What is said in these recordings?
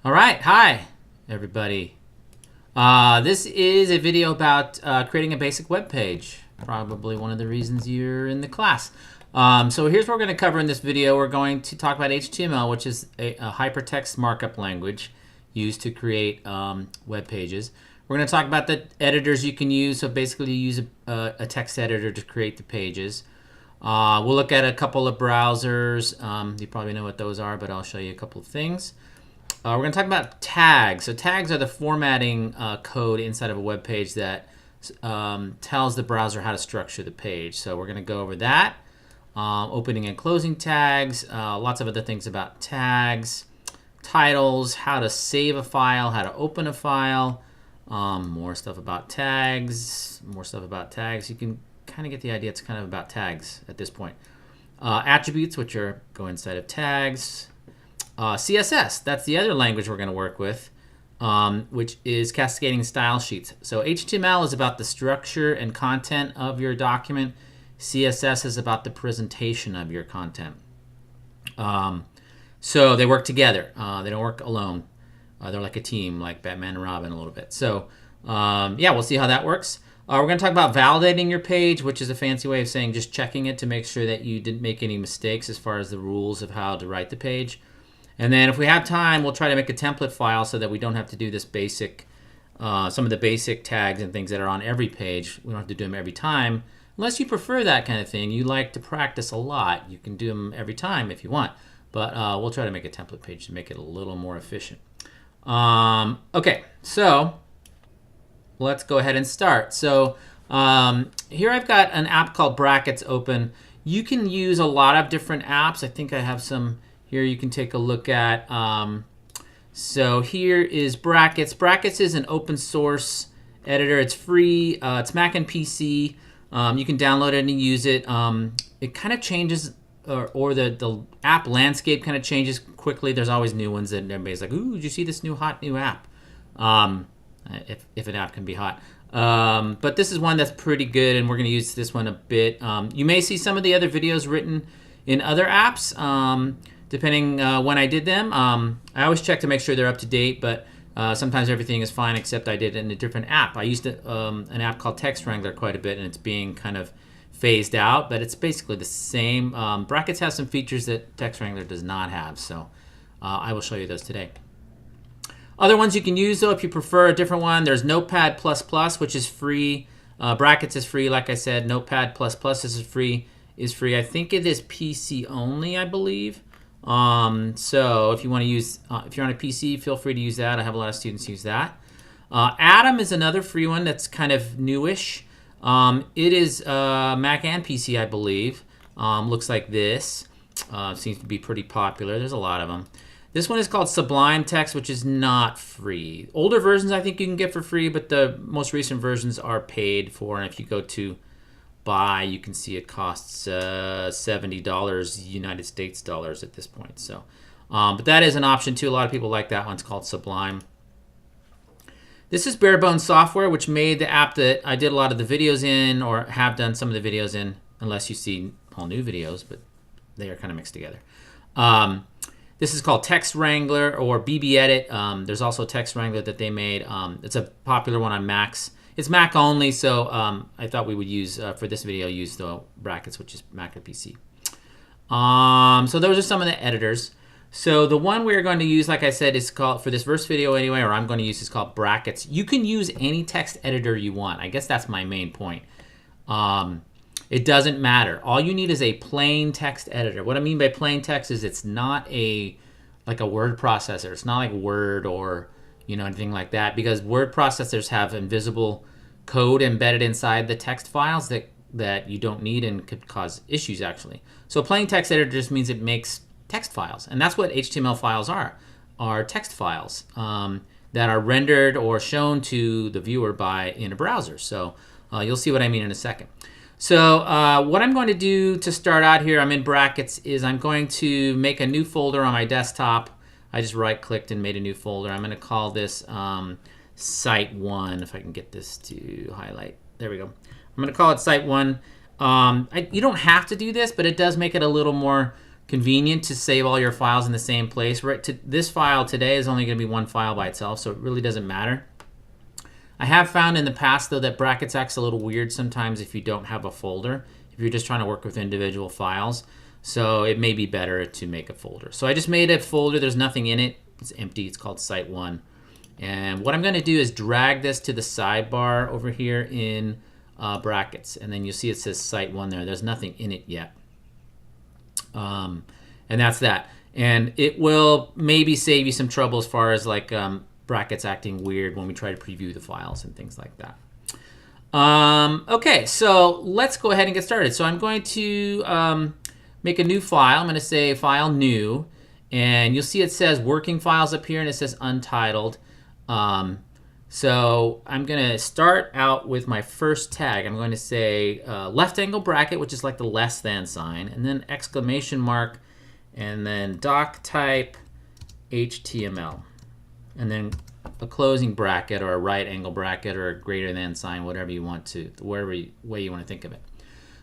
All right, hi everybody. This is a video about creating a basic web page. Probably one of the reasons you're in the class. So here's what we're going to cover in this video. We're going to talk about HTML, which is a hypertext markup language used to create web pages. We're going to talk about the editors you can use. So basically, you use a text editor to create the pages. We'll look at a couple of browsers. You probably know what those are, but I'll show you a couple of things. We're going to talk about tags. So tags are the formatting code inside of a web page that tells the browser how to structure the page. So we're going to go over that. Opening and closing tags, lots of other things about tags, titles, how to save a file, how to open a file, more stuff about tags, You can kind of get the idea. It's kind of about tags at this point. Attributes, which go inside of tags. CSS, that's the other language we're going to work with, which is cascading style sheets. So HTML is about the structure and content of your document. CSS is about the presentation of your content. So they work together. They don't work alone. They're like a team, like Batman and Robin a little bit. So yeah, we'll see how that works. We're going to talk about validating your page, which is a fancy way of saying just checking it to make sure that you didn't make any mistakes as far as the rules of how to write the page. And then if we have time, we'll try to make a template file so that we don't have to do this basic, some of the basic tags and things that are on every page. We don't have to do them every time. Unless you prefer that kind of thing, you like to practice a lot, you can do them every time if you want. But we'll try to make a template page to make it a little more efficient. Okay, so let's go ahead and start. So here I've got an app called Brackets open. You can use a lot of different apps. I think I have some here you can take a look at. So here is Brackets. Brackets is an open source editor. It's free. It's Mac and PC. You can download it and use it. It kind of changes, or the app landscape kind of changes quickly. There's always new ones that everybody's like, ooh, did you see this hot new app? If an app can be hot. But this is one that's pretty good, and we're going to use this one a bit. You may see some of the other videos written in other apps, depending when I did them. I always check to make sure they're up to date, but sometimes everything is fine except I did it in a different app. I used an app called Text Wrangler quite a bit, and it's being kind of phased out, but it's basically the same. Brackets has some features that Text Wrangler does not have, so I will show you those today. Other ones you can use, though, if you prefer a different one, there's Notepad++, which is free. Brackets is free, like I said. Notepad++ is free. I think it is PC only, I believe. So if you want to use, if you're on a PC, feel free to use that. I have a lot of students use that. Atom is another free one that's kind of newish. It is Mac and PC, I believe. Looks like this. Seems to be pretty popular. There's a lot of them. This one is called Sublime Text, which is not free. Older versions I think you can get for free, but the most recent versions are paid for. And if you go to buy, you can see it costs $70 United States dollars at this point. So, but that is an option too. A lot of people like that one. It's called Sublime. This is Bare Bones Software, which made the app that I did a lot of the videos in, or have done some of the videos in, unless you see all new videos, but they are kind of mixed together. This is called Text Wrangler or BB Edit. There's also Text Wrangler that they made. It's a popular one on Macs. It's Mac only, so I thought we would use, for this video, use the Brackets, which is Mac or PC. So those are some of the editors. So the one we're going to use, like I said, is called, for this first video anyway, or I'm going to use, is called Brackets. You can use any text editor you want. I guess that's my main point. It doesn't matter. All you need is a plain text editor. What I mean by plain text is it's not like a word processor. It's not like Word or anything like that, because word processors have invisible code embedded inside the text files that you don't need and could cause issues actually. So a plain text editor just means it makes text files, and that's what HTML files are text files that are rendered or shown to the viewer in a browser. So you'll see what I mean in a second. So what I'm going to do to start out here, I'm in Brackets, is I'm going to make a new folder on my desktop. I just right-clicked and made a new folder. I'm going to call this Site 1, if I can get this to highlight. There we go. I'm going to call it Site 1. You don't have to do this, but it does make it a little more convenient to save all your files in the same place. This file today is only going to be one file by itself, so it really doesn't matter. I have found in the past, though, that brackets act's a little weird sometimes if you don't have a folder, if you're just trying to work with individual files. So it may be better to make a folder. So I just made a folder. There's nothing in it. It's empty. It's called Site 1. And what I'm going to do is drag this to the sidebar over here in brackets. And then you'll see it says Site 1 there. There's nothing in it yet. And that's that. And it will maybe save you some trouble as far as like brackets acting weird when we try to preview the files and things like that. Okay, so let's go ahead and get started. So I'm going to make a new file. I'm going to say File New, and you'll see it says Working Files up here, and it says Untitled. So I'm going to start out with my first tag. I'm going to say left angle bracket, which is like the less than sign, and then exclamation mark, and then doc type HTML. And then a closing bracket or a right angle bracket or a greater than sign, whatever you want to, way you want to think of it.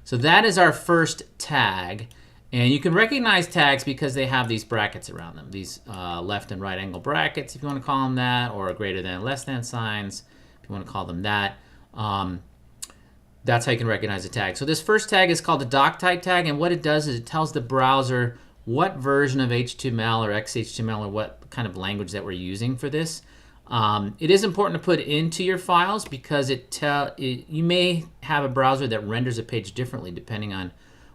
So that is our first tag. And you can recognize tags because they have these brackets around them, these left and right angle brackets, if you want to call them that, or greater than, less than signs, if you want to call them that. That's how you can recognize a tag. So this first tag is called the doc type tag, and what it does is it tells the browser what version of HTML or XHTML or what kind of language that we're using for this. It is important to put into your files because you may have a browser that renders a page differently depending on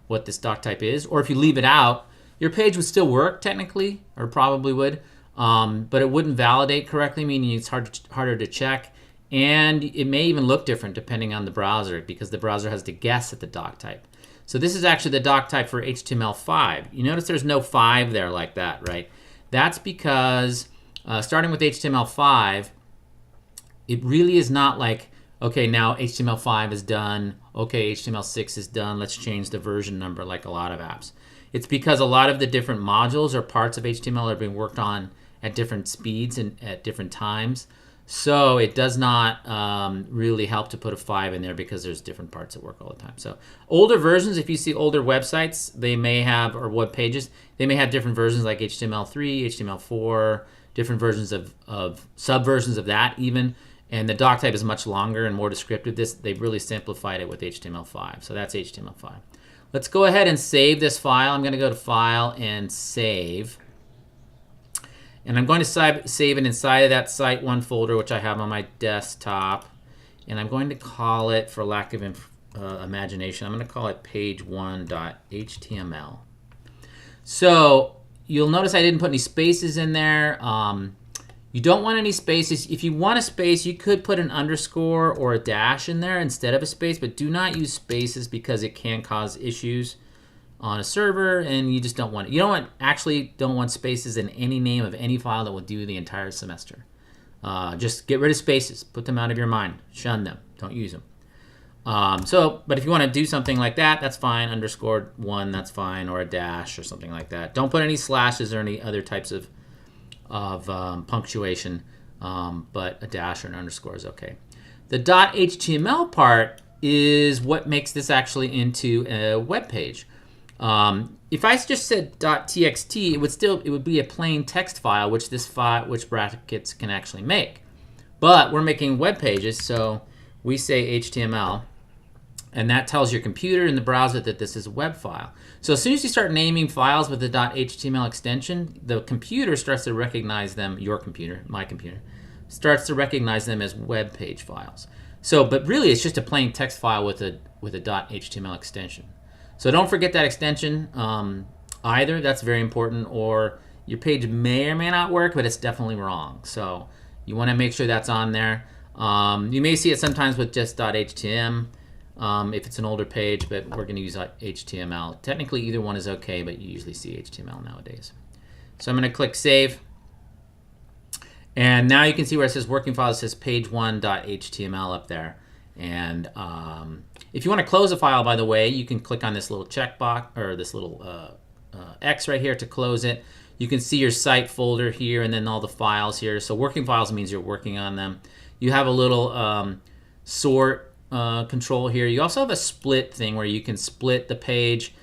what this doc type is, or if you leave it out, your page would still work technically, or probably would, but it wouldn't validate correctly, meaning it's harder to check, and it may even look different depending on the browser because the browser has to guess at the doc type. So this is actually the doc type for HTML5. You notice there's no 5 there like that, right? That's because starting with HTML5, it really is not like, okay, now HTML5 is done, okay, HTML6 is done, let's change the version number like a lot of apps. It's because a lot of the different modules or parts of HTML are being worked on at different speeds and at different times. So it does not really help to put a 5 in there because there's different parts that work all the time. So older versions, if you see older websites, they may have, or web pages, they may have different versions like HTML3, HTML4, different versions of subversions of that even. And the doc type is much longer and more descriptive. They've really simplified it with HTML5. So that's HTML5. Let's go ahead and save this file. I'm going to go to File and Save. And I'm going to save it inside of that Site 1 folder, which I have on my desktop. And I'm going to call it, for lack of imagination, I'm going to call it page1.html. So you'll notice I didn't put any spaces in there. You don't want any spaces. If you want a space, you could put an underscore or a dash in there instead of a space, but do not use spaces because it can cause issues on a server, and you just don't want it. You don't want spaces in any name of any file that will do the entire semester. Just get rid of spaces. Put them out of your mind. Shun them. Don't use them. But if you want to do something like that, that's fine. Underscore 1, that's fine, or a dash or something like that. Don't put any slashes or any other types of punctuation, but a dash or an underscore is okay. The .html part is what makes this actually into a web page. If I just said .txt, it would be a plain text file, which brackets can actually make. But we're making web pages, so we say HTML, and that tells your computer and the browser that this is a web file. So as soon as you start naming files with the .html extension, the computer starts to recognize them, your computer, my computer, starts to recognize them as web page files. But really it's just a plain text file with a .html extension. So don't forget that extension either. That's very important, or your page may or may not work, but it's definitely wrong. So you want to make sure that's on there. You may see it sometimes with just .htm if it's an older page, but we're going to use HTML. Technically either one is okay, but you usually see HTML nowadays. So I'm going to click Save. And now you can see where it says Working File, it says page1.html up there. And if you want to close a file, by the way, you can click on this little checkbox or this little X right here to close it. You can see your site folder here and then all the files here. So working files means you're working on them. You have a little sort control here. You also have a split thing where you can split the page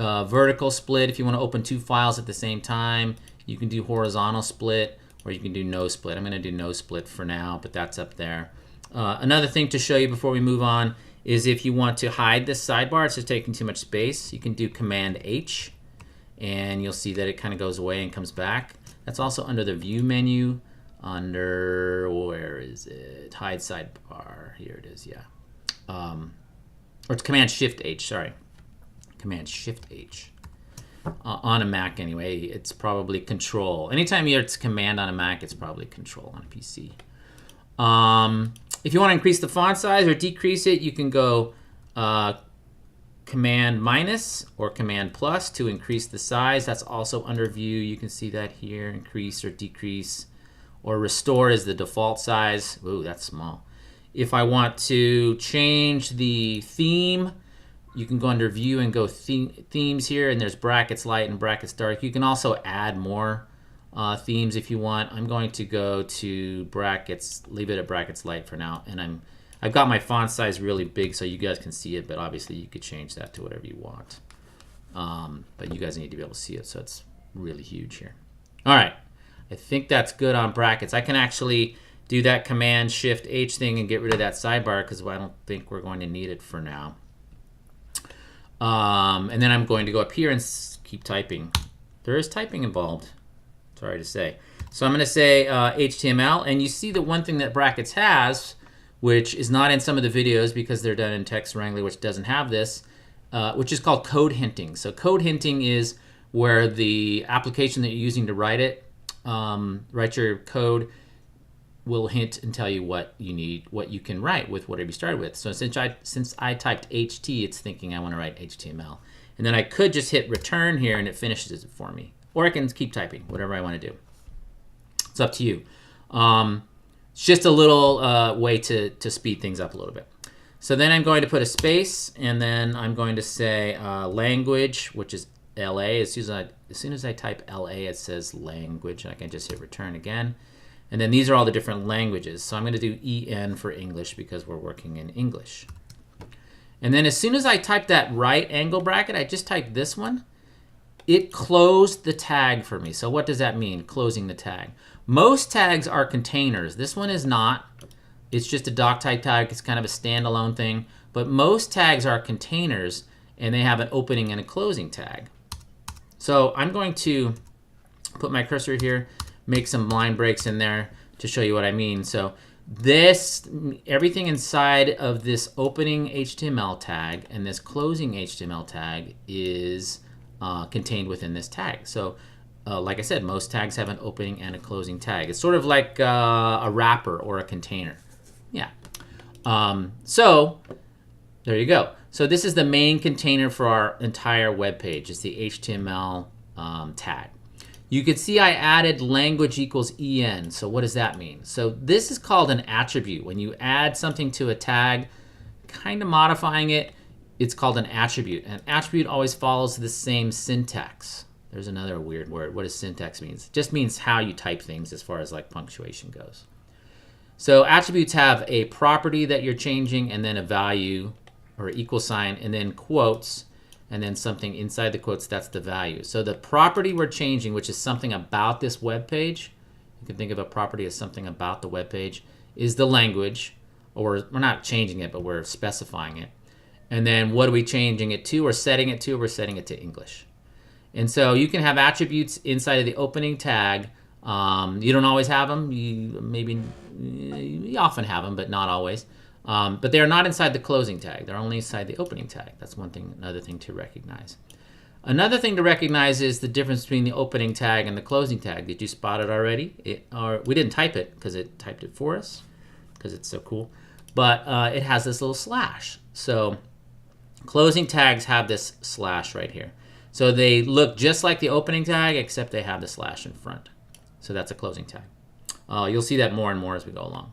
vertical split if you want to open 2 files at the same time. You can do horizontal split, or you can do no split. I'm going to do no split for now, but that's up there. Another thing to show you before we move on is if you want to hide this sidebar, it's just taking too much space, you can do Command H, and you'll see that it kind of goes away and comes back. That's also under the View menu, under, where is it? Hide sidebar. Here it is, yeah. Or it's Command Shift H, sorry. Command Shift H. On a Mac anyway, it's probably Control. Anytime it's Command on a Mac, it's probably Control on a PC. If you want to increase the font size or decrease it, you can go Command minus or Command plus to increase the size. That's also under View. You can see that here, increase or decrease. Or restore is the default size. Ooh, that's small. If I want to change the theme, you can go under View and go themes here, and there's brackets light and brackets dark. You can also add more themes if you want. I'm going to go to brackets, leave it at brackets light for now, and I've got my font size really big so you guys can see it, but obviously you could change that to whatever you want. But you guys need to be able to see it, so it's really huge here. All right, I think that's good on brackets. I can actually do that Command Shift H thing and get rid of that sidebar because I don't think we're going to need it for now. And then I'm going to go up here and keep typing. There is typing involved, sorry to say. So I'm going to say HTML, and you see the one thing that brackets has, which is not in some of the videos because they're done in Text Wrangler, which doesn't have this, which is called code hinting. So code hinting is where the application that you're using to write it, write your code, will hint and tell you what you need, what you can write with whatever you started with. So since I typed HT, it's thinking I want to write HTML. And then I could just hit return here and it finishes it for me. Or I can keep typing, whatever I want to do. It's up to you. It's just a little way to speed things up a little bit. So then I'm going to put a space, and then I'm going to say language, which is LA. As soon as I type LA, it says language, and I can just hit return again. And then these are all the different languages. So I'm going to do EN for English because we're working in English. And then as soon as I type that right angle bracket, I just typed this one, it closed the tag for me. So what does that mean, closing the tag? Most tags are containers. This one is not. It's just a doc type tag. It's kind of a standalone thing. But most tags are containers, and they have an opening and a closing tag. So I'm going to put my cursor here, make some line breaks in there to show you what I mean. So everything inside of this opening HTML tag and this closing HTML tag is contained within this tag. So like I said, most tags have an opening and a closing tag. It's sort of like a wrapper or a container. Yeah. So there you go. So this is the main container for our entire web page. It's the HTML tag. You can see I added language equals EN. So what does that mean? So this is called an attribute. When you add something to a tag, kind of modifying it, it's called an attribute. An attribute always follows the same syntax. There's another weird word. What does syntax mean? It just means how you type things as far as like punctuation goes. So attributes have a property that you're changing, and then a value or equal sign, and then quotes, and then something inside the quotes, that's the value. So the property we're changing, which is something about this web page, you can think of a property as something about the web page, is the language, or we're not changing it, but we're specifying it. And then what are we changing it to or setting it to? We're setting it to English. And so you can have attributes inside of the opening tag. You don't always have them. You often have them, but not always. But they're not inside the closing tag. They're only inside the opening tag. That's another thing to recognize. Another thing to recognize is the difference between the opening tag and the closing tag. Did you spot it already? We didn't type it because it typed it for us because it's so cool. But it has this little slash. So closing tags have this slash right here. So they look just like the opening tag, except they have the slash in front. So that's a closing tag. You'll see that more and more as we go along.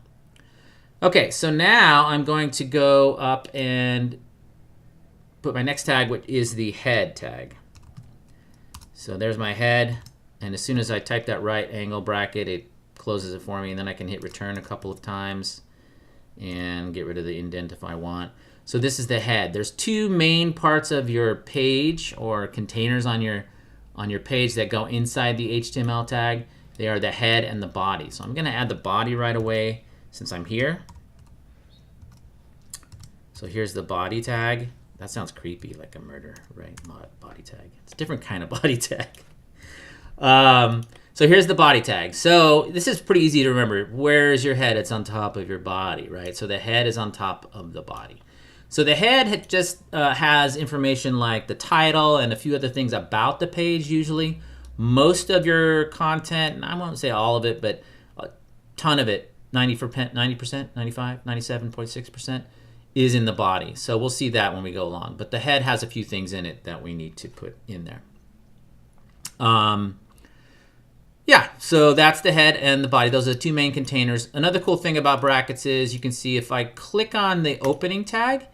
Okay, so now I'm going to go up and put my next tag, which is the head tag. So there's my head, and as soon as I type that right angle bracket, it closes it for me, and then I can hit return a couple of times and get rid of the indent if I want. So this is the head. There's two main parts of your page or containers on your page that go inside the HTML tag. They are the head and the body. So I'm going to add the body right away since I'm here. So here's the body tag. That sounds creepy, like a murder, right? Body tag. It's a different kind of body tag. So here's the body tag. So this is pretty easy to remember. Where is your head? It's on top of your body, right? So the head is on top of the body. So the head just has information like the title and a few other things about the page usually. Most of your content, and I won't say all of it, but a ton of it, 90%, 95, 97.6%, is in the body. So we'll see that when we go along. But the head has a few things in it that we need to put in there. Yeah, so that's the head and the body. Those are the two main containers. Another cool thing about brackets is you can see if I click on the opening tag,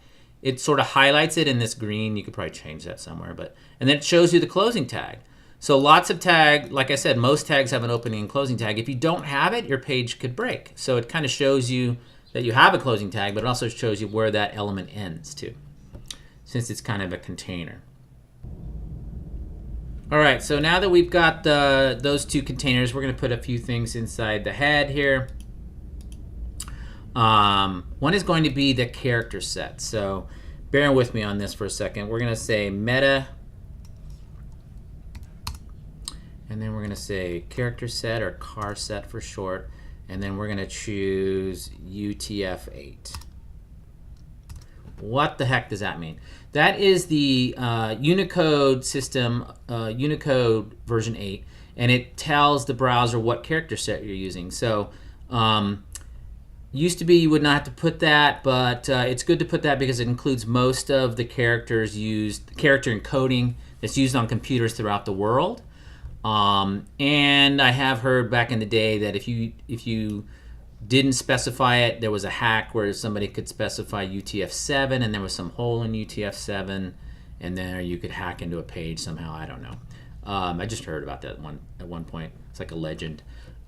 it sort of highlights it in this green. You could probably change that somewhere, and then it shows you the closing tag. So lots of tag, like I said, most tags have an opening and closing tag. If you don't have it, your page could break. So it kind of shows you that you have a closing tag, but it also shows you where that element ends too, since it's kind of a container. All right, so now that we've got those two containers, we're going to put a few things inside the head here. One is going to be the character set. So bear with me on this for a second. We're going to say meta, and then we're going to say character set or car set for short, and then we're going to choose UTF-8. What the heck does that mean? That is the Unicode system, Unicode version 8, and it tells the browser what character set you're using. So used to be you would not have to put that, but it's good to put that because it includes most of the characters used, character encoding that's used on computers throughout the world. And I have heard back in the day that if you didn't specify it, there was a hack where somebody could specify UTF-7 and there was some hole in UTF-7 and there you could hack into a page somehow. I don't know. I just heard about that at one point. It's like a legend.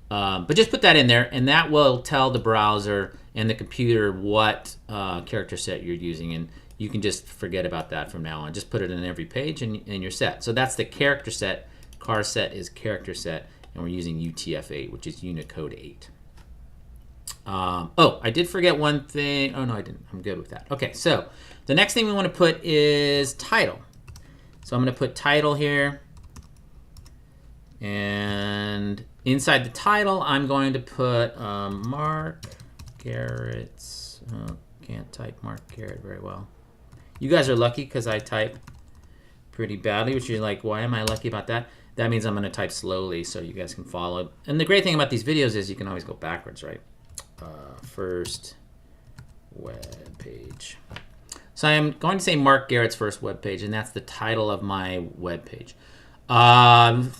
But just put that in there and that will tell the browser and the computer what character set you're using, and you can just forget about that from now on. Just put it in every page and you're set. So that's the character set. Car set is character set, and we're using UTF-8, which is Unicode 8. Oh, I did forget one thing. Oh, no, I didn't. I'm good with that. Okay, so the next thing we want to put is title. So I'm going to put title here. And inside the title, I'm going to put Mark Garrett's. Oh, can't type Mark Garrett very well. You guys are lucky because I type pretty badly, which you're like, why am I lucky about that? That means I'm going to type slowly so you guys can follow. And the great thing about these videos is you can always go backwards, right? First web page. So I'm going to say Mark Garrett's first web page, and that's the title of my web page. Not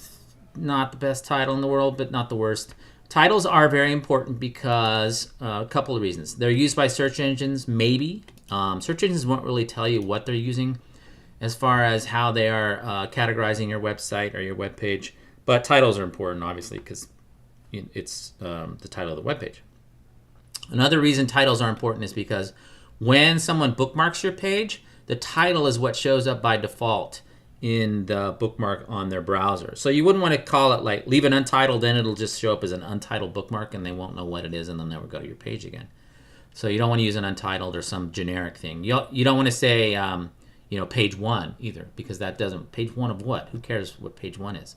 the best title in the world, but not the worst. Titles are very important because a couple of reasons. They're used by search engines, maybe. Search engines won't really tell you what they're using as far as how they are categorizing your website or your web page. But titles are important, obviously, because it's the title of the web page. Another reason titles are important is because when someone bookmarks your page, the title is what shows up by default in the bookmark on their browser. So you wouldn't want to call it like leave it untitled, then it'll just show up as an untitled bookmark and they won't know what it is and they'll never go to your page again. So you don't want to use an untitled or some generic thing. You don't want to say page 1 either, because that doesn't, page 1 of what? Who cares what page 1 is?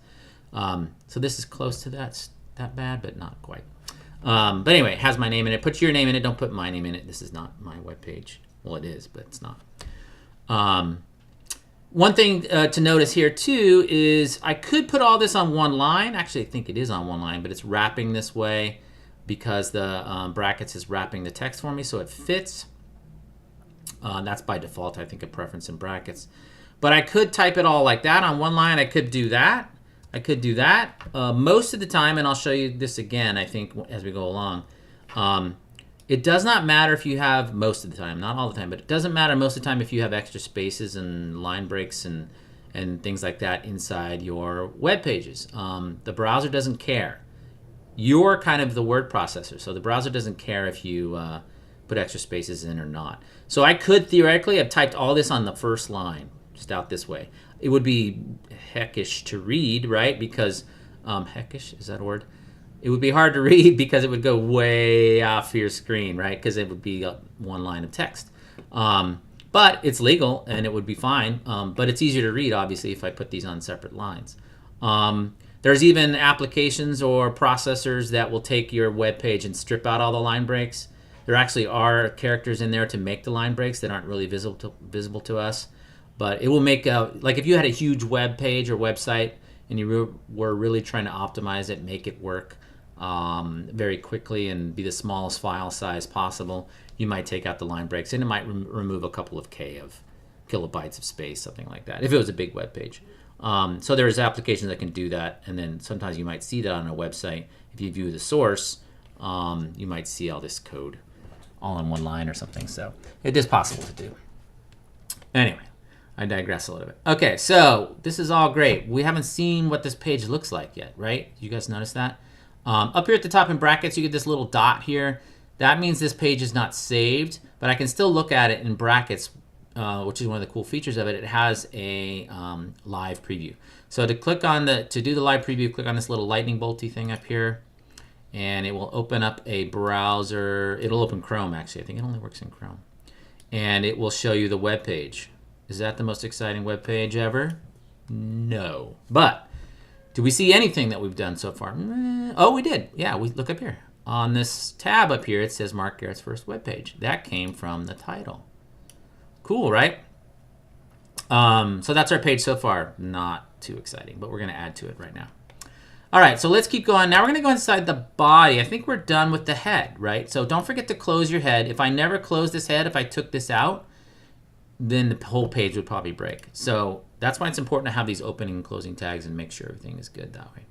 So this is close to that bad, but not quite. But anyway, it has my name in it. Put your name in it. Don't put my name in it. This is not my webpage. Well, it is, but it's not. One thing to notice here, too, is I could put all this on one line. Actually, I think it is on one line, but it's wrapping this way because the brackets is wrapping the text for me, so it fits. That's by default, I think, a preference in brackets. But I could type it all like that on one line. I could do that. Most of the time, and I'll show you this again, I think, as we go along, it does not matter if you have, most of the time, not all the time, but it doesn't matter most of the time if you have extra spaces and line breaks and things like that inside your web pages. The browser doesn't care. You're kind of the word processor, so the browser doesn't care if you put extra spaces in or not. So I could theoretically have typed all this on the first line, just out this way. It would be heckish to read, right? Because, heckish, is that a word? It would be hard to read because it would go way off your screen, right? Because it would be one line of text. But it's legal and it would be fine. But it's easier to read, obviously, if I put these on separate lines. There's even applications or processors that will take your web page and strip out all the line breaks. There actually are characters in there to make the line breaks that aren't really visible to us. But it will make, like if you had a huge web page or website and you were really trying to optimize it, make it work very quickly and be the smallest file size possible, you might take out the line breaks and it might remove a couple of kilobytes of space, something like that, if it was a big web page. So there's applications that can do that, and then sometimes you might see that on a website. If you view the source, you might see all this code all in one line or something. So it is possible to do. Anyway, I digress a little bit. Okay, so this is all great. We haven't seen what this page looks like yet, right? You guys notice that? Up here at the top in brackets, you get this little dot here. That means this page is not saved, but I can still look at it in brackets, which is one of the cool features of it. It has a live preview. So to do the live preview, click on this little lightning bolty thing up here, and it will open up a browser. It'll open Chrome, actually. I think it only works in Chrome. And it will show you the web page. Is that the most exciting web page ever? No. But do we see anything that we've done so far? Oh, we did. Yeah, we look up here. On this tab up here, it says Mark Garrett's first web page. That came from the title. Cool, right? So that's our page so far. Not too exciting, but we're going to add to it right now. All right, so let's keep going. Now we're going to go inside the body. I think we're done with the head, right? So don't forget to close your head. If I never close this head, if I took this out, then the whole page would probably break. So that's why it's important to have these opening and closing tags and make sure everything is good that way.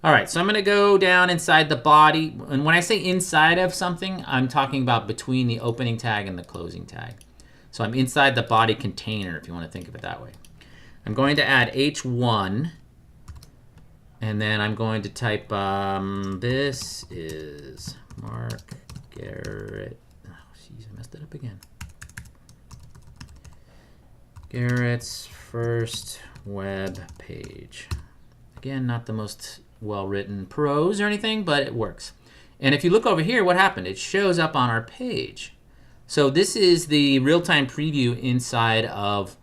All right, so I'm going to go down inside the body. And when I say inside of something, I'm talking about between the opening tag and the closing tag. So I'm inside the body container, if you want to think of it that way. I'm going to add H1, and then I'm going to type, this is Mark Garrett. Oh, jeez, I messed it up again. Garrett's first web page. Again, not the most well-written prose or anything, but it works. And if you look over here, what happened? It shows up on our page. So this is the real-time preview inside of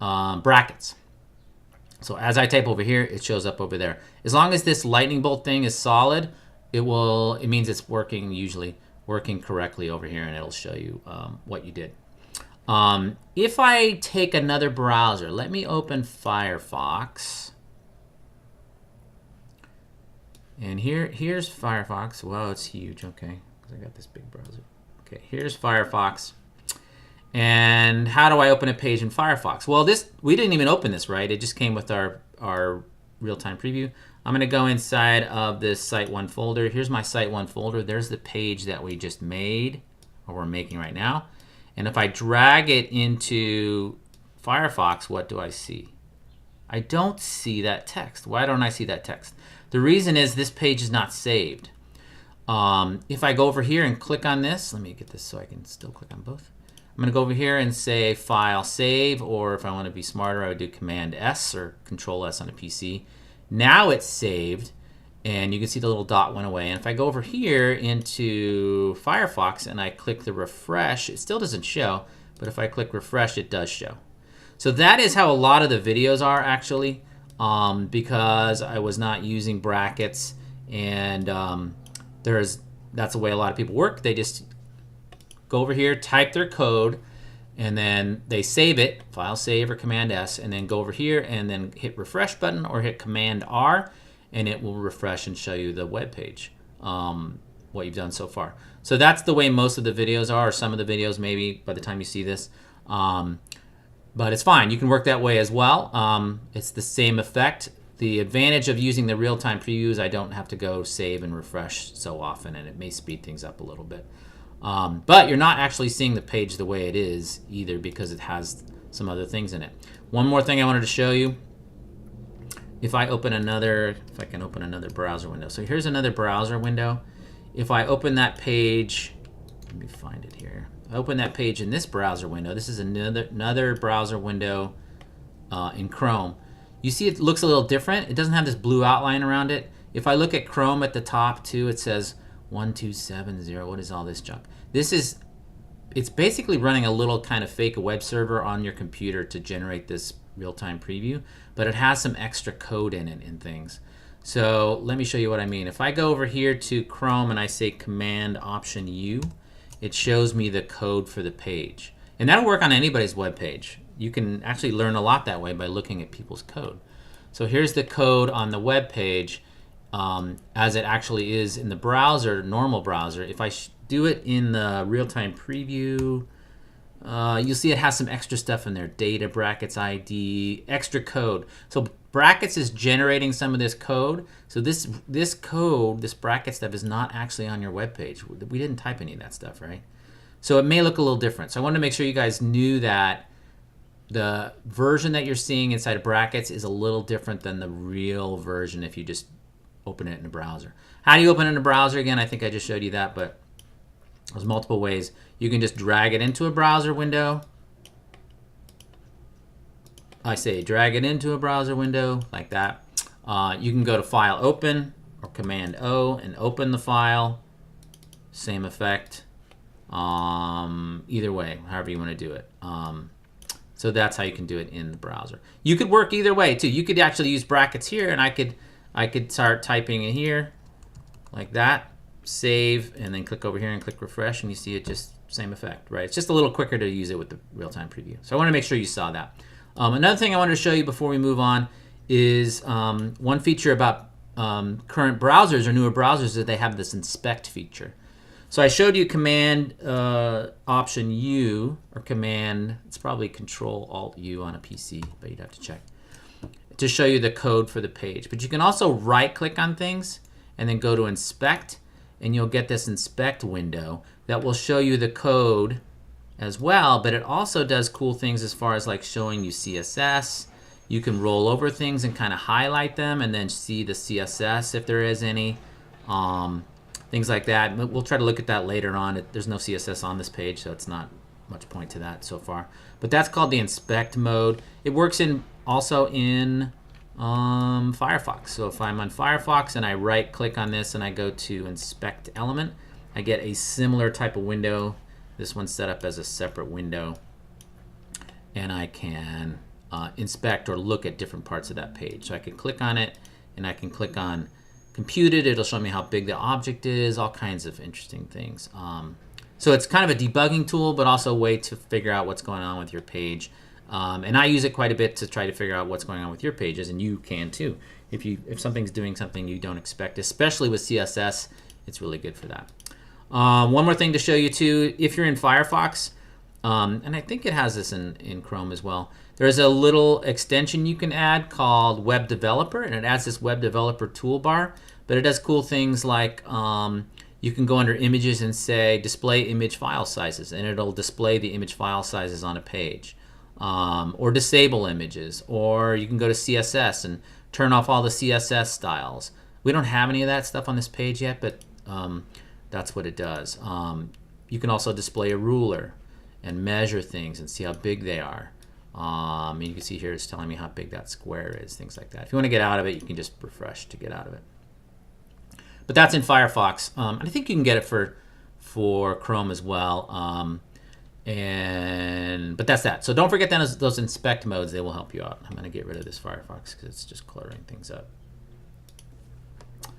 brackets. So as I type over here, it shows up over there. As long as this lightning bolt thing is solid, it means it's usually working correctly over here, and it'll show you what you did. If I take another browser, let me open Firefox. And here's Firefox. Wow, it's huge. Okay, because I got this big browser. Okay, here's Firefox. And how do I open a page in Firefox? Well, we didn't even open this, right? It just came with our real-time preview. I'm going to go inside of this Site1 folder. Here's my Site1 folder. There's the page that we just made, or we're making right now. And if I drag it into Firefox, what do I see? I don't see that text. Why don't I see that text? The reason is this page is not saved. If I go over here and click on this, let me get this so I can still click on both. I'm going to go over here and say File Save, or if I want to be smarter, I would do Command S or Control S on a PC. Now it's saved, and you can see the little dot went away. And if I go over here into Firefox and I click the refresh, it still doesn't show, but if I click refresh, it does show. So that is how a lot of the videos are actually, because I was not using brackets, and that's the way a lot of people work. They just go over here, type their code, and then they save it, File Save or Command S, and then go over here and then hit refresh button or hit Command R, and it will refresh and show you the web page, what you've done so far. So that's the way most of the videos are, or some of the videos maybe by the time you see this. But it's fine. You can work that way as well. It's the same effect. The advantage of using the real-time preview is I don't have to go save and refresh so often, and it may speed things up a little bit. But you're not actually seeing the page the way it is either, because it has some other things in it. One more thing I wanted to show you. If I can open another browser window. So here's another browser window. If I open that page Let me find it here. Open that page in this browser window. This is another browser window in Chrome. You see it looks a little different. It doesn't have this blue outline around it. If I look at Chrome at the top too, it says 1270. What is all this junk? It's basically running a little kind of fake web server on your computer to generate this real-time preview, but it has some extra code in it and things. So let me show you what I mean. If I go over here to Chrome and I say Command Option U, it shows me the code for the page. And that'll work on anybody's web page. You can actually learn a lot that way by looking at people's code. So here's the code on the web page as it actually is in the browser, normal browser. If I do it in the real-time preview, you'll see it has some extra stuff in there. Data, brackets, ID, extra code. So brackets is generating some of this code. So this code, this bracket stuff, is not actually on your web page. We didn't type any of that stuff, right? So it may look a little different. So I wanted to make sure you guys knew that the version that you're seeing inside of brackets is a little different than the real version if you just open it in a browser. How do you open it in a browser? Again, I think I just showed you that, but there's multiple ways. You can just drag it into a browser window. I say drag it into a browser window like that. You can go to File Open or Command O and open the file. Same effect. Either way, however you want to do it. So that's how you can do it in the browser. You could work either way too. You could actually use brackets here, and I could start typing it here like that. Save, and then click over here and click refresh, and you see it just same effect, right? It's just a little quicker to use it with the real-time preview. So I want to make sure you saw that. Another thing I wanted to show you before we move on is one feature about current browsers or newer browsers is that they have this inspect feature. So I showed you Command Option U or Command, it's probably Control Alt U on a PC, but you'd have to check to show you the code for the page. But you can also right-click on things and then go to Inspect, and you'll get this Inspect window that will show you the code as well, but it also does cool things as far as like showing you CSS. You can roll over things and kind of highlight them and then see the CSS if there is any. Things like that. We'll try to look at that later on. There's no CSS on this page, so it's not much point to that so far. But that's called the Inspect mode. It works also in Firefox. So if I'm on Firefox and I right-click on this and I go to Inspect Element, I get a similar type of window. This one's set up as a separate window, and I can inspect or look at different parts of that page. So I can click on it, and I can click on Computed. It'll show me how big the object is, all kinds of interesting things. So it's kind of a debugging tool, but also a way to figure out what's going on with your page. And I use it quite a bit to try to figure out what's going on with your pages, and you can too. If something's doing something you don't expect, especially with CSS, it's really good for that. One more thing to show you too, if you're in Firefox, and I think it has this in Chrome as well, there's a little extension you can add called Web Developer, and it adds this Web Developer toolbar, but it does cool things like you can go under Images and say Display Image File Sizes, and it'll display the image file sizes on a page. Or disable images, or you can go to CSS and turn off all the CSS styles. We don't have any of that stuff on this page yet, but that's what it does. You can also display a ruler and measure things and see how big they are. You can see here it's telling me how big that square is, things like that. If you want to get out of it, you can just refresh to get out of it. But that's in Firefox. And I think you can get it for Chrome as well. But that's that. So don't forget those inspect modes. They will help you out. I'm going to get rid of this Firefox because it's just cluttering things up.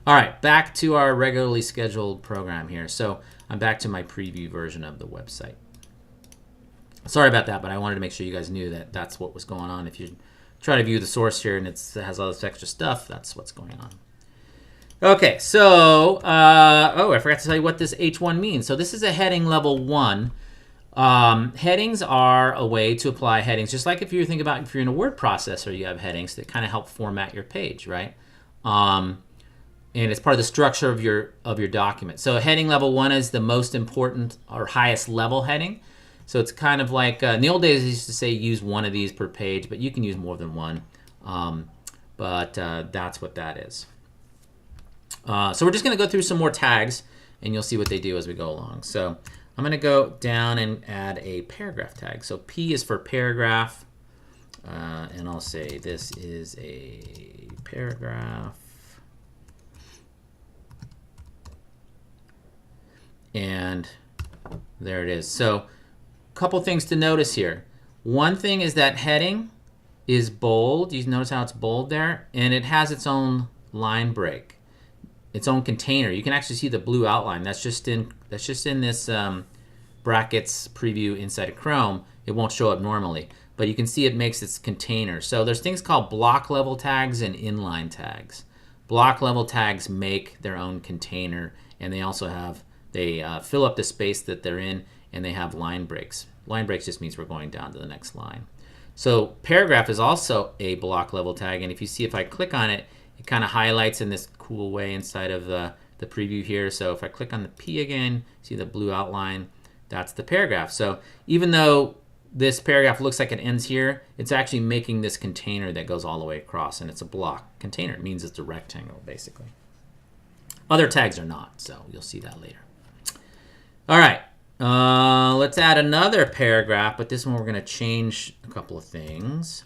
All right, back to our regularly scheduled program here. So I'm back to my preview version of the website. Sorry about that, but I wanted to make sure you guys knew that that's what was going on. If you try to view the source here and it has all this extra stuff, that's what's going on. Okay, so, I forgot to tell you what this H1 means. So this is a heading level 1. Headings are a way to apply headings, just like if you're in a word processor, you have headings that kind of help format your page, right? And it's part of the structure of your document. So heading level 1 is the most important or highest level heading. So it's kind of like in the old days, they used to say use one of these per page, but you can use more than one. But that's what that is. So we're just going to go through some more tags, and you'll see what they do as we go along. So I'm going to go down and add a paragraph tag. So P is for paragraph, and I'll say this is a paragraph. And there it is. So a couple things to notice here. One thing is that heading is bold. You notice how it's bold there? And it has its own line break, its own container. You can actually see the blue outline. That's just in this brackets preview inside of Chrome. It won't show up normally, but you can see it makes its container. So there's things called block level tags and inline tags. Block level tags make their own container, and they also have, they fill up the space that they're in, and they have line breaks. Line breaks just means we're going down to the next line. So paragraph is also a block level tag, and if you see, if I click on it, it kind of highlights in this cool way inside of the preview here. So if I click on the P again, see the blue outline, that's the paragraph. So even though this paragraph looks like it ends here, it's actually making this container that goes all the way across, and it's a block container. It means it's a rectangle, basically. Other tags are not, so you'll see that later. All right, let's add another paragraph, but this one we're going to change a couple of things.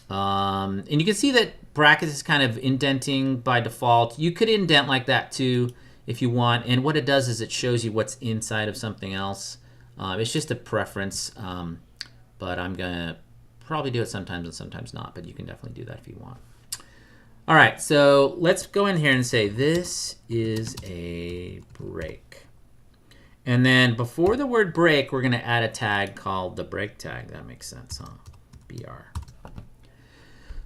And you can see that brackets is kind of indenting by default. You could indent like that too if you want, and what it does is it shows you what's inside of something else. It's just a preference, but I'm going to probably do it sometimes and sometimes not, but you can definitely do that if you want. All right, so let's go in here and say this is a break. And then before the word break, we're going to add a tag called the break tag. That makes sense, huh? BR.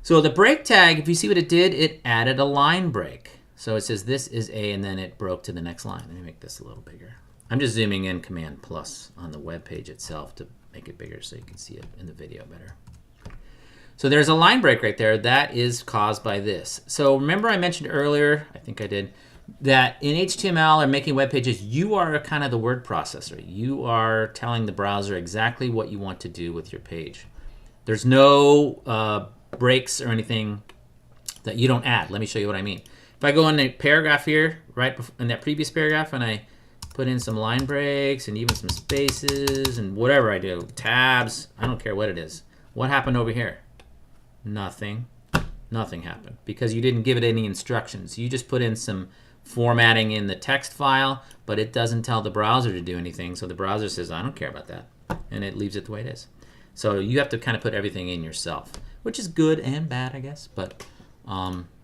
So the break tag, if you see what it did, it added a line break. So it says this is a, and then it broke to the next line. Let me make this a little bigger. I'm just zooming in Command plus on the web page itself to make it bigger so you can see it in the video better. So there's a line break right there. That is caused by this. So remember I mentioned earlier, I think I did, that in HTML or making web pages, you are kind of the word processor. You are telling the browser exactly what you want to do with your page. There's no breaks or anything that you don't add. Let me show you what I mean. If I go in the paragraph here, right in that previous paragraph, and I put in some line breaks and even some spaces and whatever I do, tabs, I don't care what it is. What happened over here? Nothing. Nothing happened because you didn't give it any instructions. You just put in some formatting in the text file, but it doesn't tell the browser to do anything. So the browser says, I don't care about that. And it leaves it the way it is. So you have to kind of put everything in yourself, which is good and bad, I guess, but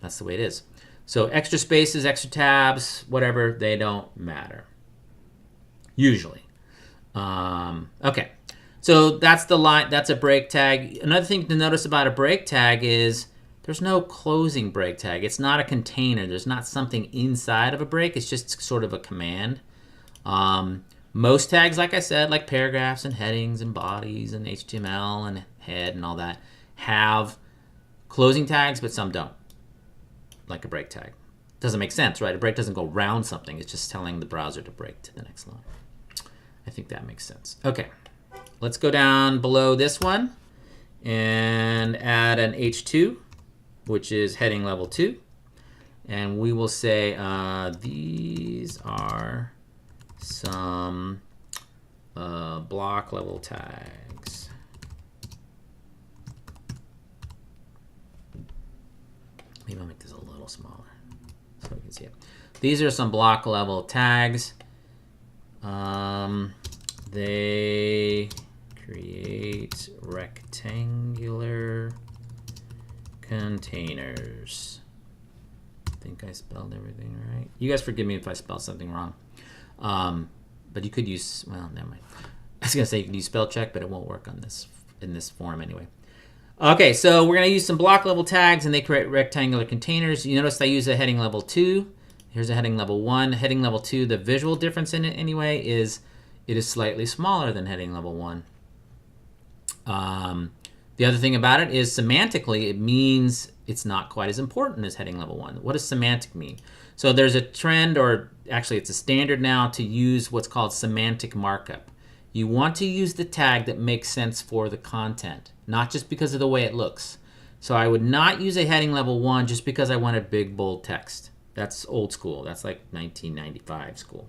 that's the way it is. So extra spaces, extra tabs, whatever, they don't matter. Usually. Okay. So that's the line, that's a break tag. Another thing to notice about a break tag is there's no closing break tag. It's not a container. There's not something inside of a break. It's just sort of a command. Most tags, like I said, like paragraphs and headings and bodies and HTML and head and all that, have closing tags, but some don't, like a break tag. Doesn't make sense, right? A break doesn't go around something. It's just telling the browser to break to the next line. I think that makes sense. Okay, let's go down below this one and add an H2, which is heading level 2. And we will say these are some block level tags. Maybe I'll make this a little smaller so we can see it. These are some block level tags. They create rectangular containers. I think I spelled everything right. You guys forgive me if I spell something wrong. But you could use, well, never mind. I was gonna say you can use spell check, but it won't work on this in this form anyway. Okay, so we're gonna use some block level tags and they create rectangular containers. You notice I use a heading level 2. Here's a heading level 1. Heading level 2, the visual difference in it anyway is it is slightly smaller than heading level 1. The other thing about it is semantically, it means it's not quite as important as heading level 1. What does semantic mean? So there's a trend, or actually it's a standard now, to use what's called semantic markup. You want to use the tag that makes sense for the content, not just because of the way it looks. So I would not use a heading level 1 just because I wanted big, bold text. That's old school. That's like 1995 school.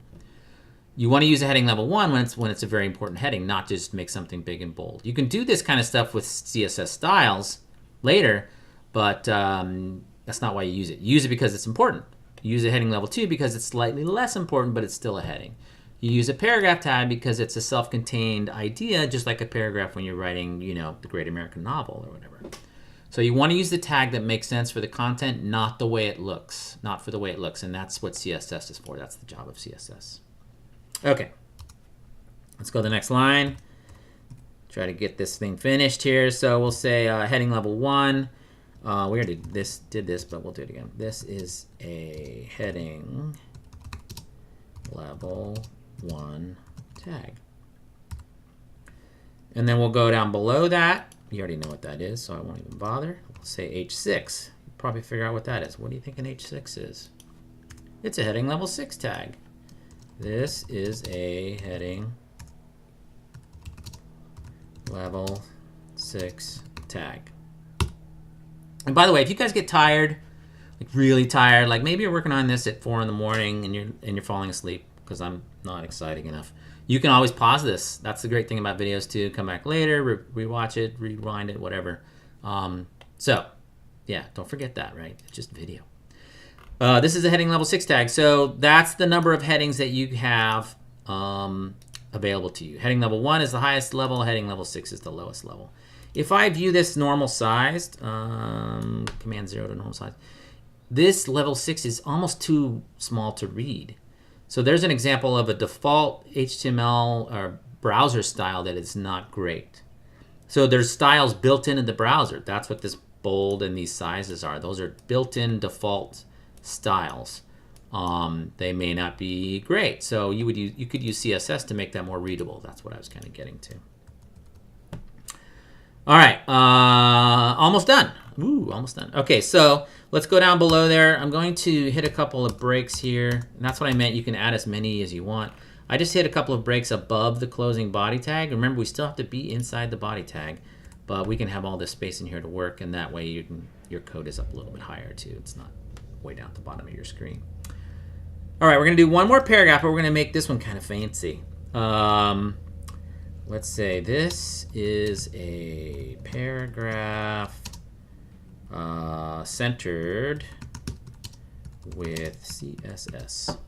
You want to use a heading level 1 when it's a very important heading, not just make something big and bold. You can do this kind of stuff with CSS styles later, but that's not why you use it. You use it because it's important. You use a heading level 2 because it's slightly less important, but it's still a heading. You use a paragraph tag because it's a self-contained idea, just like a paragraph when you're writing, the Great American Novel or whatever. So you want to use the tag that makes sense for the content, not the way it looks, not for the way it looks, and that's what CSS is for. That's the job of CSS. Okay, let's go to the next line. Try to get this thing finished here. So we'll say heading level 1. We already did this, but we'll do it again. This is a heading level 1 tag. And then we'll go down below that. You already know what that is, so I won't even bother. We'll say H6. You'll probably figure out what that is. What do you think an H6 is? It's a heading level 6 tag. This is a heading level 6 tag. And by the way, if you guys get tired, like really tired, like maybe you're working on this at 4 in the morning and you're falling asleep because I'm not exciting enough, you can always pause this. That's the great thing about videos too. Come back later, rewatch it, rewind it, whatever. So yeah, don't forget that, right? It's just video. This is a heading level 6 tag. So that's the number of headings that you have available to you. Heading level 1 is the highest level. Heading level 6 is the lowest level. If I view this normal sized, Command 0 to normal size, this level 6 is almost too small to read. So there's an example of a default HTML or browser style that is not great. So there's styles built into the browser. That's what this bold and these sizes are. Those are built-in default styles. They may not be great. So you could use CSS to make that more readable. That's what I was kind of getting to. All right, almost done. Ooh, almost done. Okay, so let's go down below there. I'm going to hit a couple of breaks here. And that's what I meant. You can add as many as you want. I just hit a couple of breaks above the closing body tag. Remember, we still have to be inside the body tag, but we can have all this space in here to work, and that way your code is up a little bit higher too. It's not way down at the bottom of your screen. All right, we're going to do one more paragraph, but we're going to make this one kind of fancy. Let's say this is a paragraph centered with CSS.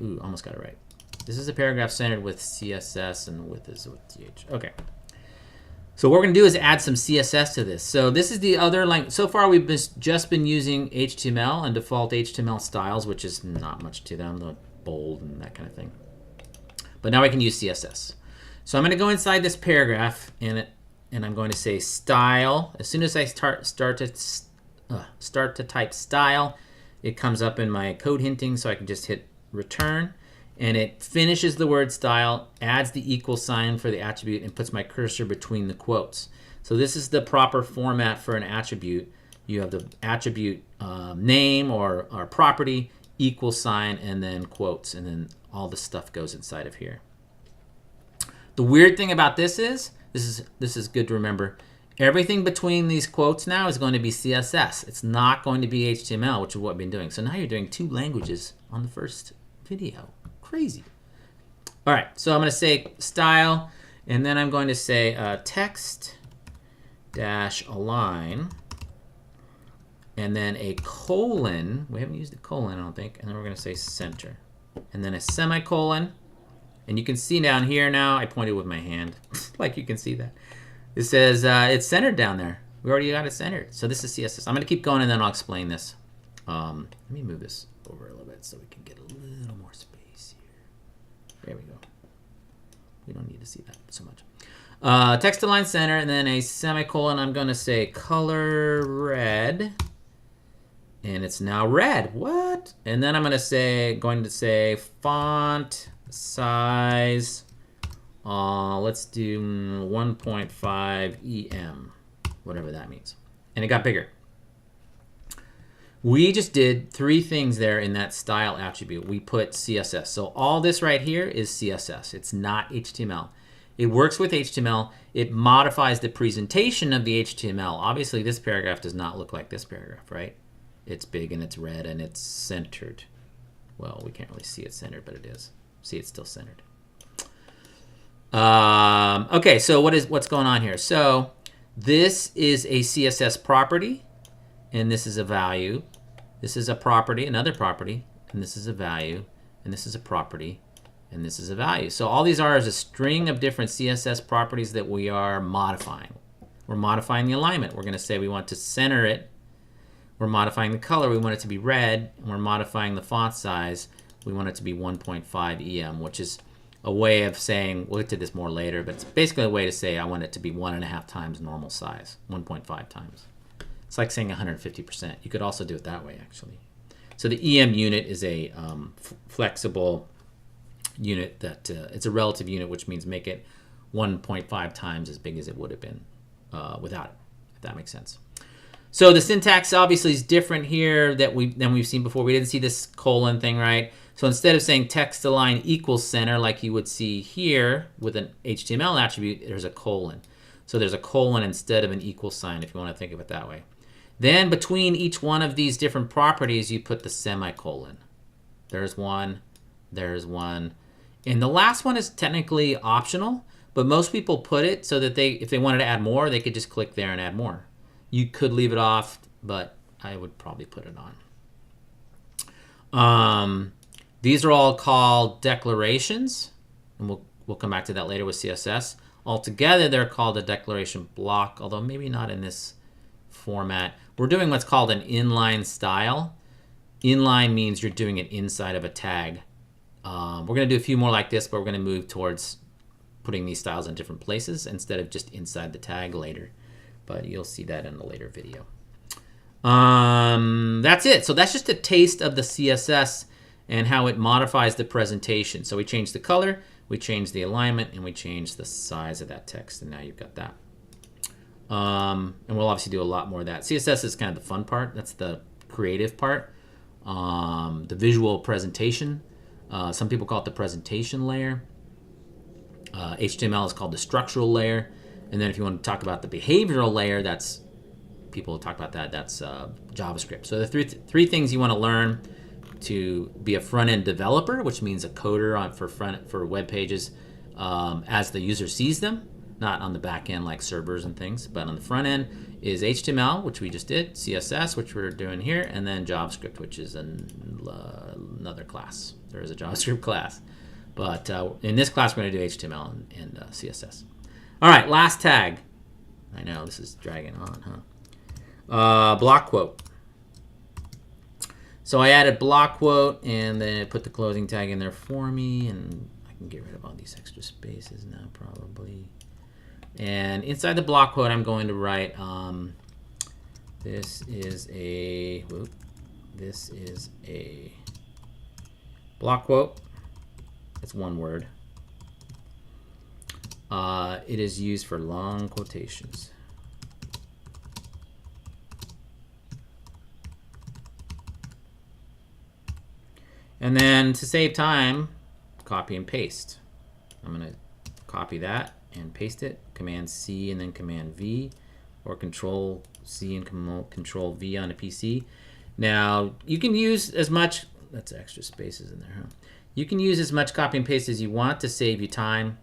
Ooh, almost got it right. This is a paragraph centered with CSS, and width is with TH. Okay. So what we're going to do is add some CSS to this. So this is the other language. So far we've just been using HTML and default HTML styles, which is not much to them, the bold and that kind of thing. But now I can use CSS. So I'm going to go inside this paragraph and I'm going to say style. As soon as I start to type style, it comes up in my code hinting, so I can just hit return, and it finishes the word style, adds the equal sign for the attribute, and puts my cursor between the quotes. So this is the proper format for an attribute. You have the attribute name or property, equal sign, and then quotes, and then all the stuff goes inside of here. The weird thing about this is good to remember. Everything between these quotes now is going to be CSS. It's not going to be HTML, which is what we've been doing. So now you're doing 2 languages on the first video. Crazy. All right, so I'm going to say style, and then I'm going to say text dash align, and then a colon. We haven't used a colon, I don't think. And then we're going to say center, and then a semicolon. And you can see down here now, I pointed with my hand, like you can see that. It says it's centered down there. We already got it centered. So this is CSS. I'm going to keep going and then I'll explain this. Let me move this over a little bit so we can get a little more space here. There we go. We don't need to see that so much. Text align center and then a semicolon. I'm going to say color red. And it's now red. What? And then I'm going to say font size, let's do 1.5 EM, whatever that means. And it got bigger. We just did 3 things there in that style attribute. We put CSS. So all this right here is CSS. It's not HTML. It works with HTML. It modifies the presentation of the HTML. Obviously, this paragraph does not look like this paragraph, right? It's big and it's red and it's centered. Well, we can't really see it centered, but it is. See, it's still centered. Okay, so what's going on here? So this is a CSS property, and this is a value. This is a property, another property, and this is a value, and this is a property, and this is a value. So all these are is a string of different CSS properties that we are modifying. We're modifying the alignment. We're going to say we want to center it. We're modifying the color. We want it to be red, and we're modifying the font size. We want it to be 1.5 EM, which is a way of saying, we'll get to this more later, but it's basically a way to say I want it to be 1.5 times normal size, 1.5 times. It's like saying 150%. You could also do it that way, actually. So the EM unit is a flexible unit that it's a relative unit, which means make it 1.5 times as big as it would have been without it, if that makes sense. So the syntax obviously is different here than we've seen before. We didn't see this colon thing, right? So instead of saying text align equals center like you would see here with an HTML attribute, there's a colon. So there's a colon instead of an equal sign if you want to think of it that way. Then between each one of these different properties, you put the semicolon. There's one, there's one. And the last one is technically optional, but most people put it so that if they wanted to add more, they could just click there and add more. You could leave it off, but I would probably put it on. These are all called declarations, and we'll come back to that later with CSS. Altogether, they're called a declaration block, although maybe not in this format. We're doing what's called an inline style. Inline means you're doing it inside of a tag. We're going to do a few more like this, but we're going to move towards putting these styles in different places instead of just inside the tag later. But you'll see that in a later video. That's it. So that's just a taste of the CSS and how it modifies the presentation. So we changed the color, we changed the alignment, and we changed the size of that text, and now you've got that. And we'll obviously do a lot more of that. CSS is kind of the fun part. That's the creative part. The visual presentation. Some people call it the presentation layer. HTML is called the structural layer. And then if you want to talk about the behavioral layer, people talk about that. That's JavaScript. So the three things you want to learn to be a front-end developer, which means a coder for web pages as the user sees them, not on the back end like servers and things, but on the front end is HTML, which we just did, CSS, which we're doing here, and then JavaScript, which is another class. There is a JavaScript class, but in this class we're going to do HTML and CSS. All right, last tag. I know this is dragging on, huh? Block quote. So I added block quote and then I put the closing tag in there for me, and I can get rid of all these extra spaces now probably. And inside the block quote, I'm going to write this is a block quote. It's one word. It is used for long quotations. And then to save time, copy and paste. I'm going to copy that and paste it. Command C and then Command V, or Control C and Control V on a PC. Now you can use as much. That's extra spaces in there, huh? You can use as much copy and paste as you want to save you time.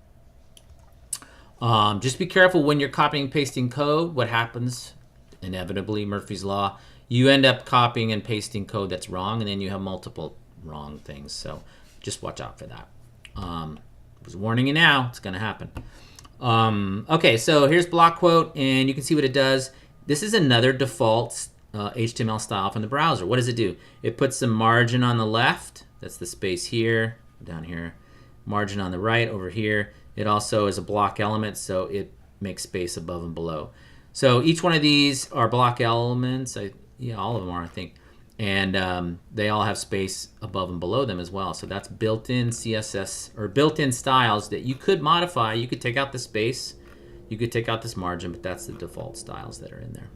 Just be careful when you're copying and pasting code. What happens? Inevitably, Murphy's Law. You end up copying and pasting code that's wrong, and then you have multiple wrong things. So just watch out for that. I was warning you now. It's going to happen. Okay, so here's block quote, and you can see what it does. This is another default HTML style from the browser. What does it do? It puts some margin on the left. That's the space here, down here. Margin on the right over here. It also is a block element, so it makes space above and below. So each one of these are block elements. Yeah, all of them are, I think. And they all have space above and below them as well. So that's built-in CSS or built-in styles that you could modify. You could take out the space. You could take out this margin, but that's the default styles that are in there.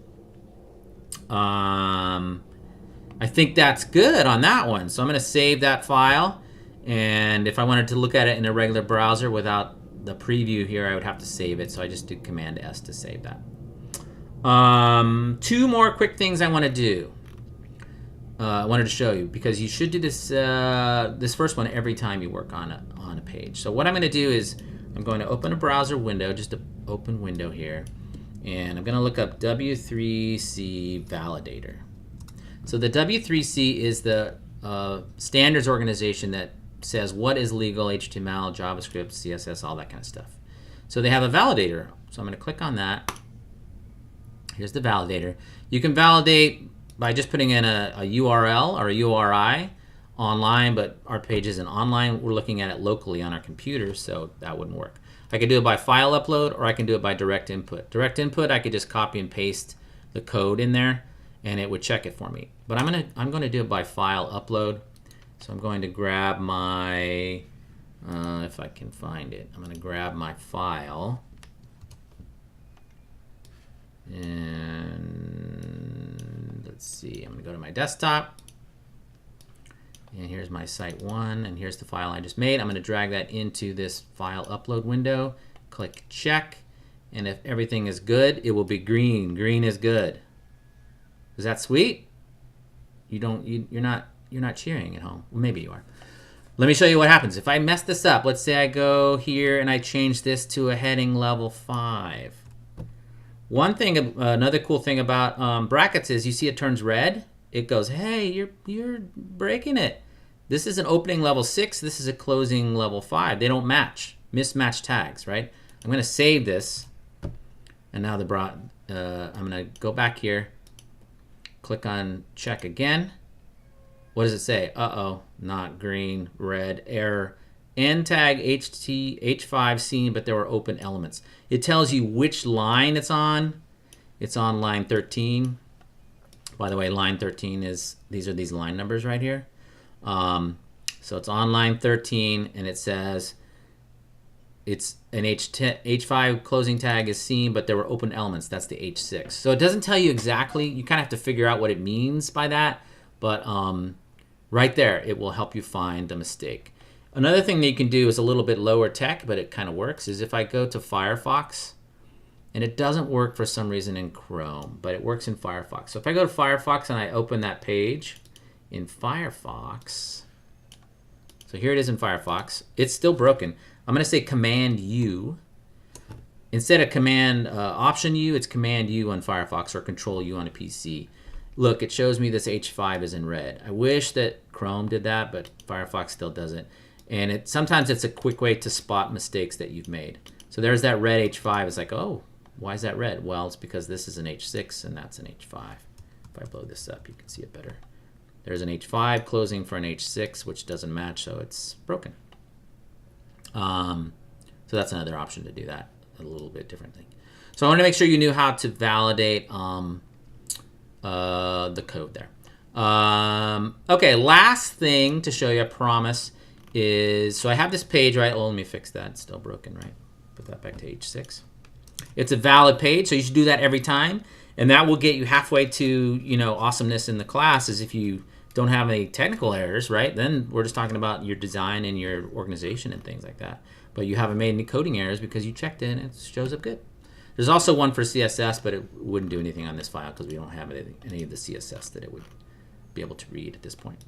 I think that's good on that one. So I'm going to save that file. And if I wanted to look at it in a regular browser without the preview here, I would have to save it. So I just did Command S to save that. Two more quick things I want to do. I wanted to show you because you should do this this first one every time you work on a page. So what I'm going to do is I'm going to open a browser window, just an open window here, and I'm going to look up W3C validator. So the W3C is the standards organization that says what is legal, HTML, JavaScript, CSS, all that kind of stuff. So they have a validator. So I'm going to click on that. Here's the validator. You can validate by just putting in a URL or a URI online, but our page isn't online. We're looking at it locally on our computer, so that wouldn't work. I could do it by file upload, or I can do it by direct input. Direct input, I could just copy and paste the code in there, and it would check it for me. But I'm gonna do it by file upload. So I'm going to grab my, if I can find it, I'm gonna grab my file. And let's see, I'm gonna go to my desktop. And here's my site 1, and here's the file I just made. I'm gonna drag that into this file upload window, click check, and if everything is good, it will be green. Green is good. Is that sweet? You're not cheering at home. Well, maybe you are. Let me show you what happens. If I mess this up, let's say I go here and I change this to a heading level 5. One thing, another cool thing about brackets is you see it turns red. It goes, hey, you're breaking it. This is an opening level 6. This is a closing level 5. They don't match. Mismatched tags, right? I'm going to save this, and now I'm going to go back here, click on check again. What does it say? Uh-oh, not green, red, error. End tag H5 seen, but there were open elements. It tells you which line it's on. It's on line 13. By the way, line 13 is, these are these line numbers right here. So it's on line 13, and it says it's an H5 closing tag is seen, but there were open elements. That's the H6. So it doesn't tell you exactly. You kind of have to figure out what it means by that. But right there, it will help you find the mistake. Another thing that you can do is a little bit lower tech, but it kind of works, is if I go to Firefox, and it doesn't work for some reason in Chrome, but it works in Firefox. So if I go to Firefox and I open that page in Firefox, so here it is in Firefox, it's still broken. I'm going to say Command U. Instead of Command Option U, it's Command U on Firefox or Control U on a PC. Look, it shows me this H5 is in red. I wish that Chrome did that, but Firefox still doesn't. And sometimes it's a quick way to spot mistakes that you've made. So there's that red H5. It's like, oh, why is that red? Well, it's because this is an H6 and that's an H5. If I blow this up, you can see it better. There's an H5 closing for an H6, which doesn't match, so it's broken. So that's another option to do that a little bit differently. So I want to make sure you knew how to validate the code there. Okay, last thing to show you, I promise, is, so I have this page, right? Oh, let me fix that. It's still broken, right? Put that back to H6. It's a valid page, so you should do that every time. And that will get you halfway to, awesomeness in the class, is if you don't have any technical errors, right? Then we're just talking about your design and your organization and things like that. But you haven't made any coding errors because you checked it and it shows up good. There's also one for CSS, but it wouldn't do anything on this file because we don't have any of the CSS that it would be able to read at this point.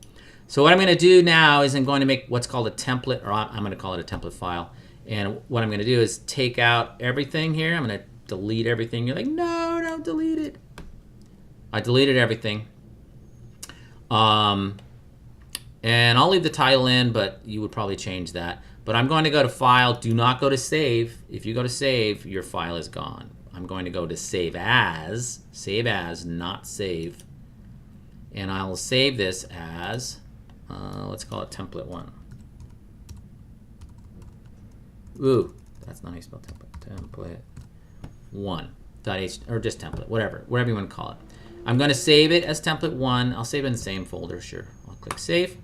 So what I'm going to do now is I'm going to make what's called a template, or I'm going to call it a template file. And what I'm going to do is take out everything here. I'm going to delete everything. You're like, no, don't delete it. I deleted everything. And I'll leave the title in, but you would probably change that. But I'm going to go to File. Do not go to Save. If you go to Save, your file is gone. I'm going to go to Save As, not Save. And I'll save this as, let's call it Template 1. Ooh, that's not how you spell template. Template 1. .h, or just template, whatever you want to call it. I'm going to save it as Template 1. I'll save it in the same folder, sure. I'll click Save.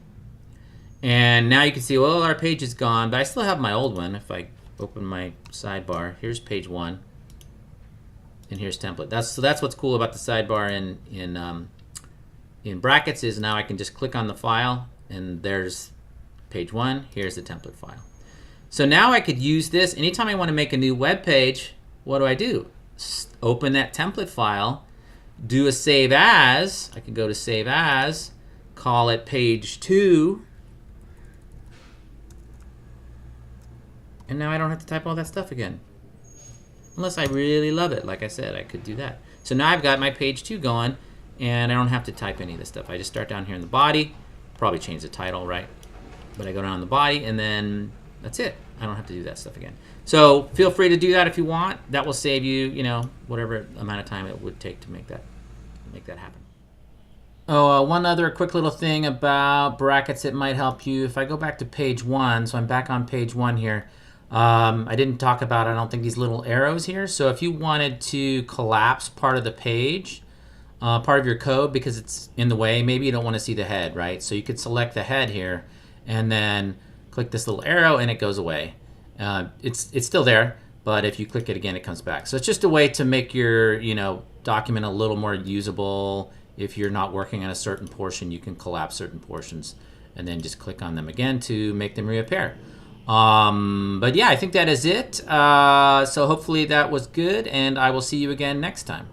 And now you can see, well, our page is gone, but I still have my old one. If I open my sidebar, here's page 1, and here's template. So that's what's cool about the sidebar in brackets, is now I can just click on the file, and there's page 1. Here's the template file. So now I could use this anytime I want to make a new web page. What do? Open that template file, do a save as. I could go to Save As, call it page 2. And now I don't have to type all that stuff again. Unless I really love it. Like I said, I could do that. So now I've got my page 2 going, and I don't have to type any of this stuff. I just start down here in the body. Probably change the title, right? But I go down the body, and then that's it. I don't have to do that stuff again. So feel free to do that if you want. That will save you, you know, whatever amount of time it would take to make that happen. Oh, one other quick little thing about brackets that might help you. If I go back to page 1, so I'm back on page 1 here. I didn't talk about, I don't think, these little arrows here. So if you wanted to collapse part of the page, part of your code because it's in the way, maybe you don't want to see the head, right? So you could select the head here and then click this little arrow and it goes away. It's still there, but if you click it again, it comes back. So it's just a way to make your, you know, document a little more usable. If you're not working on a certain portion, you can collapse certain portions and then just click on them again to make them reappear. But yeah, I think that is it. So hopefully that was good, and I will see you again next time.